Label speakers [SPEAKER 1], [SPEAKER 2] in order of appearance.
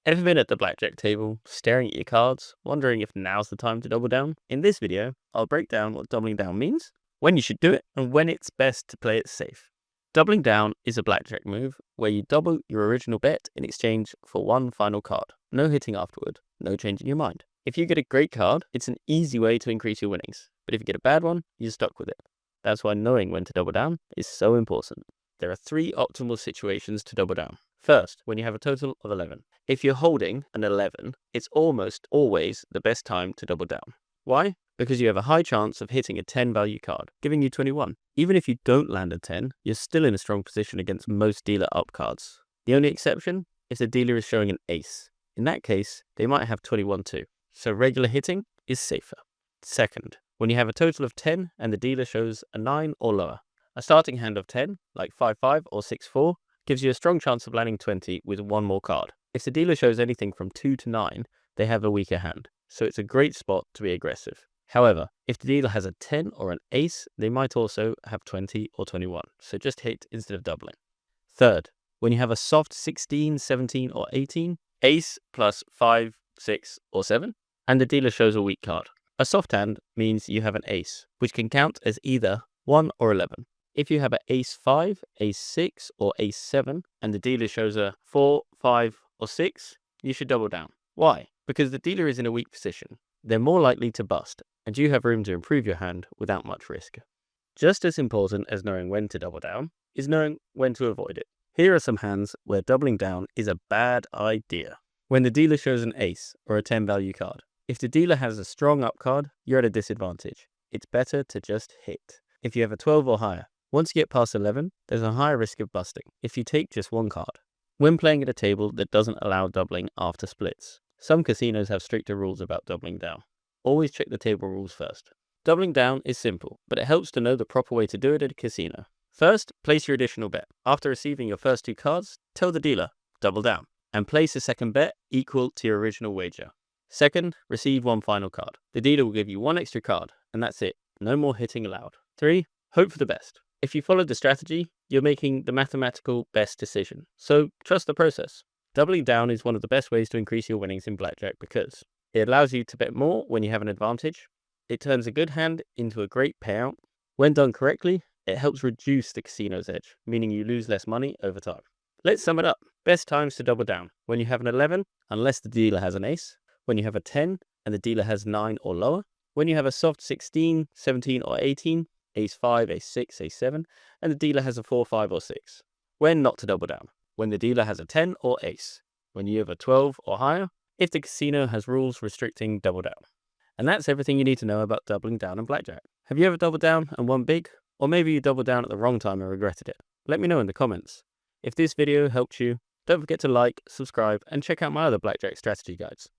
[SPEAKER 1] Ever been at the blackjack table, staring at your cards, wondering if now's the time to double down? In this video, I'll break down what doubling down means, when you should do it, and when it's best to play it safe. Doubling down is a blackjack move where you double your original bet in exchange for one final card. No hitting afterward, no changing your mind. If you get a great card, it's an easy way to increase your winnings. But if you get a bad one, you're stuck with it. That's why knowing when to double down is so important. There are 3 optimal situations to double down. First, when you have a total of 11. If you're holding an 11, it's almost always the best time to double down. Why? Because you have a high chance of hitting a 10 value card, giving you 21. Even if you don't land a 10, you're still in a strong position against most dealer up cards. The only exception is the dealer is showing an ace. In that case, they might have 21 too. So regular hitting is safer. Second, when you have a total of 10 and the dealer shows a 9 or lower. A starting hand of 10, like 5-5 or 6-4, gives you a strong chance of landing 20 with one more card. If the dealer shows anything from 2 to 9, they have a weaker hand, so it's a great spot to be aggressive. However, if the dealer has a 10 or an ace, they might also have 20 or 21, so just hit instead of doubling. Third, when you have a soft 16, 17 or 18, ace plus 5, 6 or 7, and the dealer shows a weak card. A soft hand means you have an ace, which can count as either 1 or 11. If you have an ace 5, ace 6 or ace 7 and the dealer shows a 4, 5 or 6, you should double down. Why? Because the dealer is in a weak position. They're more likely to bust and you have room to improve your hand without much risk. Just as important as knowing when to double down is knowing when to avoid it. Here are some hands where doubling down is a bad idea. When the dealer shows an ace or a 10 value card. If the dealer has a strong up card, you're at a disadvantage. It's better to just hit. If you have a 12 or higher, once you get past 11, there's a higher risk of busting if you take just one card. When playing at a table that doesn't allow doubling after splits, some casinos have stricter rules about doubling down. Always check the table rules first. Doubling down is simple, but it helps to know the proper way to do it at a casino. First, place your additional bet. After receiving your first 2 cards, tell the dealer, double down, and place a second bet equal to your original wager. Second, receive one final card. The dealer will give you 1 extra card, and that's it. No more hitting allowed. 3, hope for the best. If you follow the strategy, you're making the mathematical best decision. So trust the process. Doubling down is one of the best ways to increase your winnings in blackjack because it allows you to bet more when you have an advantage. It turns a good hand into a great payout. When done correctly, it helps reduce the casino's edge, meaning you lose less money over time. Let's sum it up. Best times to double down. When you have an 11, unless the dealer has an ace. When you have a 10 and the dealer has 9 or lower. When you have a soft 16, 17 or 18. Ace 5, Ace 6, Ace 7, and the dealer has a 4, 5 or 6. When not to double down. When the dealer has a 10 or ace. When you have a 12 or higher. If the casino has rules restricting double down. And that's everything you need to know about doubling down in blackjack. Have you ever doubled down and won big? Or maybe you doubled down at the wrong time and regretted it? Let me know in the comments. If this video helped you, don't forget to like, subscribe, and check out my other blackjack strategy guides.